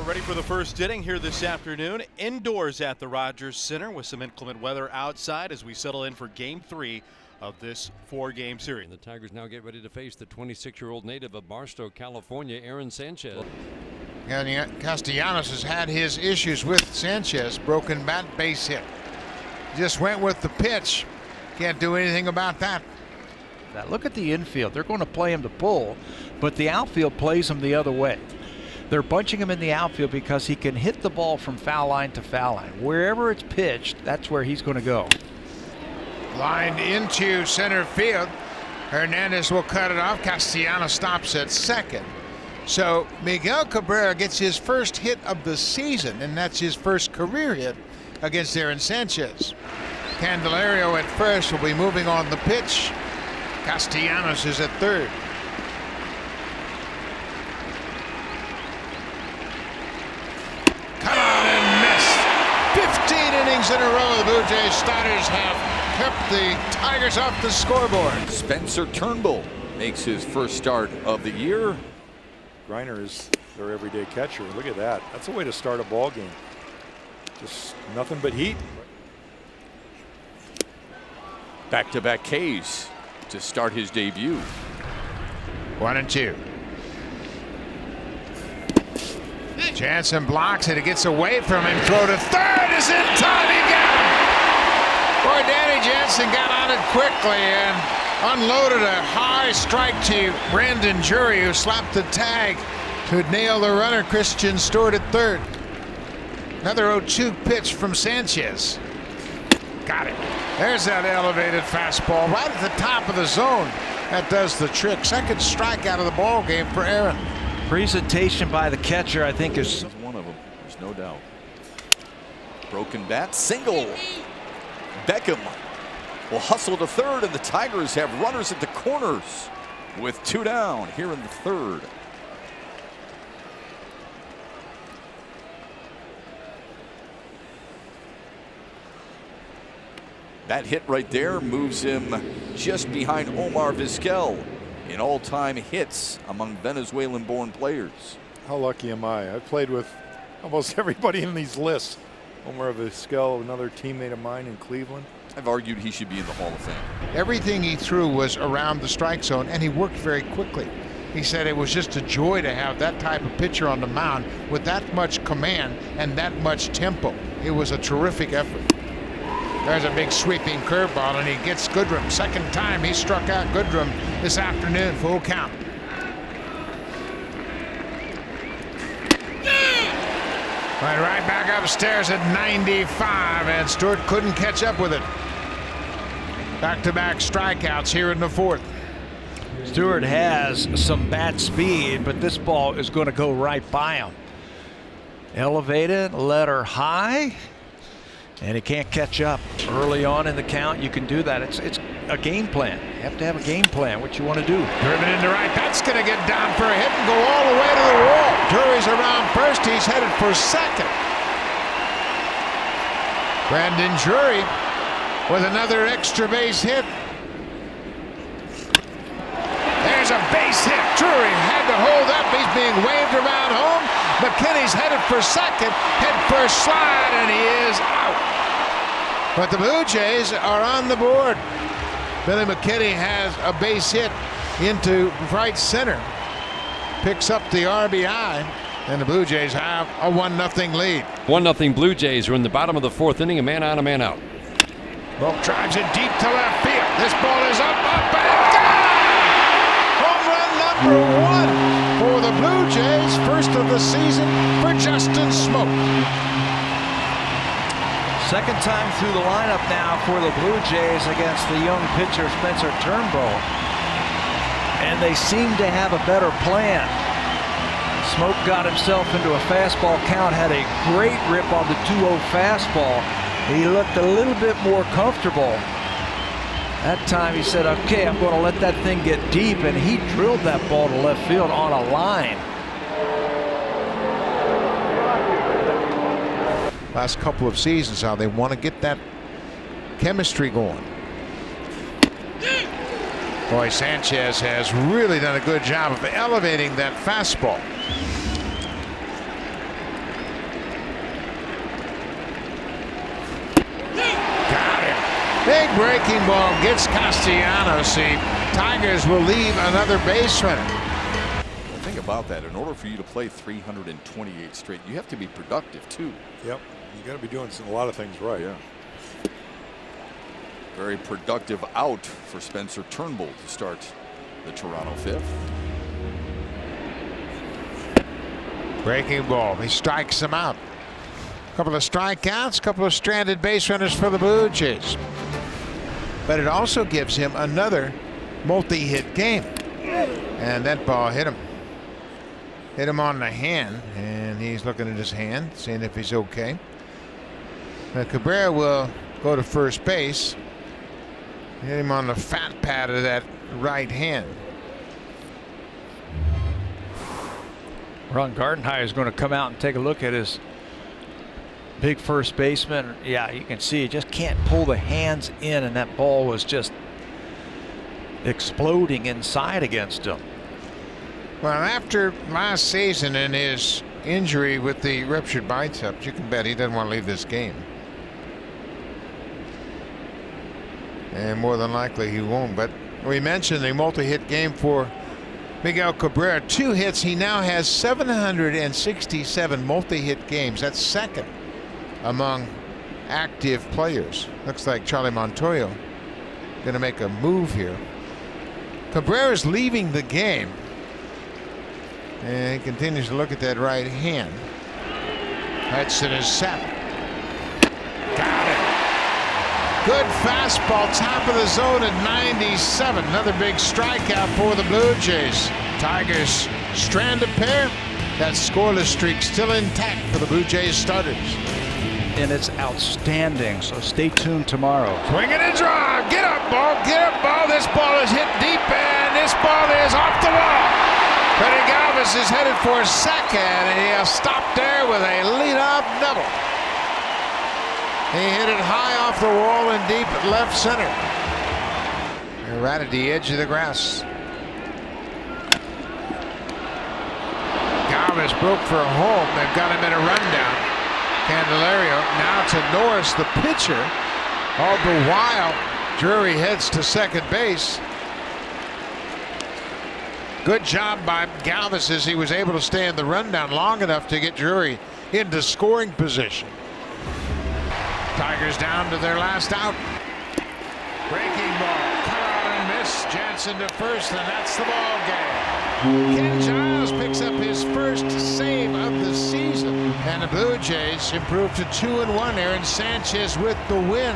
We're ready for the first inning here this afternoon, indoors at the Rogers Center with some inclement weather outside as we settle in for Game 3 of this 4-game series. The Tigers now get ready to face the 26-year-old native of Barstow, California, Aaron Sanchez. And Castellanos has had his issues with Sanchez. Broken bat, base hit. Just went with the pitch. Can't do anything about that. Look at the infield. They're going to play him to pull, but the outfield plays him the other way. They're bunching him in the outfield because he can hit the ball from foul line to foul line. Wherever it's pitched, that's where he's going to go. Lined into center field. Hernandez will cut it off. Castellanos stops at second. So Miguel Cabrera gets his first hit of the season, and that's his first career hit against Aaron Sanchez. Candelario at first will be moving on the pitch. Castellanos is at third. Come on and missed. 15 innings in a row. The Blue Jays starters have kept the Tigers off the scoreboard. Spencer Turnbull makes his first start of the year. Greiner is their everyday catcher. Look at that. That's a way to start a ball game. Just nothing but heat. Back-to-back Ks to start his debut. 1-2. Jansen blocks it. It gets away from him. Throw to third is in time. He got him. Boy, Danny Jansen got on it quickly and unloaded a high strike to Brandon Jury, who slapped the tag to nail the runner. Christian Stewart at third. Another 0-2 pitch from Sanchez. Got it. There's that elevated fastball right at the top of the zone. That does the trick. Second strikeout of the ball game for Aaron. Presentation by the catcher, I think, is one of them. There's no doubt. Broken bat, single. Beckham will hustle to third, and the Tigers have runners at the corners with 2 down here in the third. That hit right there moves him just behind Omar Vizquel in all-time hits among Venezuelan-born players. How lucky am I? I've played with almost everybody in these lists. Omar Vizquel, another teammate of mine in Cleveland. I've argued he should be in the Hall of Fame. Everything he threw was around the strike zone, and he worked very quickly. He said it was just a joy to have that type of pitcher on the mound with that much command and that much tempo. It was a terrific effort. There's a big sweeping curveball, and he gets Goodrum. Second time he struck out Goodrum this afternoon. Full count. Went right back upstairs at 95, and Stewart couldn't catch up with it. Back-to-back strikeouts here in the fourth. Stewart has some bat speed, but this ball is going to go right by him. Elevated, let her high, and he can't catch up. Early on in the count, you can do that. It's a game plan. You have to have a game plan, what you want to do. Driven into right. That's going to get down for a hit and go all the way to the wall. Drury's around first. He's headed for second. Brandon Drury with another extra base hit. There's a base hit. Drury had to hold up. He's being waved around home. McKinney's headed for second. Head first slide, and he is out. But the Blue Jays are on the board. Billy McKinney has a base hit into right center. Picks up the RBI, and the Blue Jays have a 1-0 lead. 1-0 Blue Jays are in the bottom of the fourth inning, a man on, a man out. Volk drives it deep to left field. This ball is up, and gone! Home run number 1 for the Blue Jays. First of the season for Justin Smoak. Second time through the lineup now for the Blue Jays against the young pitcher Spencer Turnbull. And they seem to have a better plan. Smoak got himself into a fastball count, had a great rip on the 2-0 fastball. He looked a little bit more comfortable. That time he said, okay, I'm going to let that thing get deep, and he drilled that ball to left field on a line. Last couple of seasons, how they want to get that chemistry going. Boy, Sanchez has really done a good job of elevating that fastball. breaking ball gets Castellanos. The Tigers will leave another base runner. The thing about that, in order for you to play 328 straight, you have to be productive too. Yep. You got to be doing a lot of things right. Yeah. Very productive out for Spencer Turnbull to start the Toronto fifth. Breaking ball. He strikes him out. Couple of strikeouts, couple of stranded base runners for the Blue Jays. But it also gives him another multi-hit game. And that ball hit him. Hit him on the hand, and he's looking at his hand, seeing if he's okay. Now Cabrera will go to first base. Hit him on the fat pad of that right hand. Ron Gardenhire is going to come out and take a look at his big first baseman. Yeah, you can see he just can't pull the hands in, and that ball was just exploding inside against him. Well, after last season and his injury with the ruptured biceps, you can bet he doesn't want to leave this game. And more than likely he won't. But we mentioned the multi-hit game for Miguel Cabrera. 2 hits. He now has 767 multi-hit games. That's second among active players. Looks like Charlie Montoyo going to make a move here. Cabrera's leaving the game. And he continues to look at that right hand. Hudson is set. Got it. Good fastball, top of the zone at 97. Another big strikeout for the Blue Jays. Tigers strand a pair. That scoreless streak still intact for the Blue Jays starters. And it's outstanding, so stay tuned tomorrow. Swing and a drive. Get up, ball. Get up, ball. This ball is hit deep, and this ball is off the wall. Freddie Galvis is headed for second, and he'll stop there with a leadoff double. He hit it high off the wall and deep at left center. They're right at the edge of the grass. Galvis broke for a home. They've got him in a rundown. Candelario now to Norris, the pitcher. All the while, Drury heads to second base. Good job by Galvis as he was able to stay in the rundown long enough to get Drury into scoring position. Tigers down to their last out. Breaking ball, cut out and miss. Jansen to first, and that's the ball game. Ken Giles picks up his first save of the season, and the Blue Jays improve to 2-1. Aaron Sanchez with the win.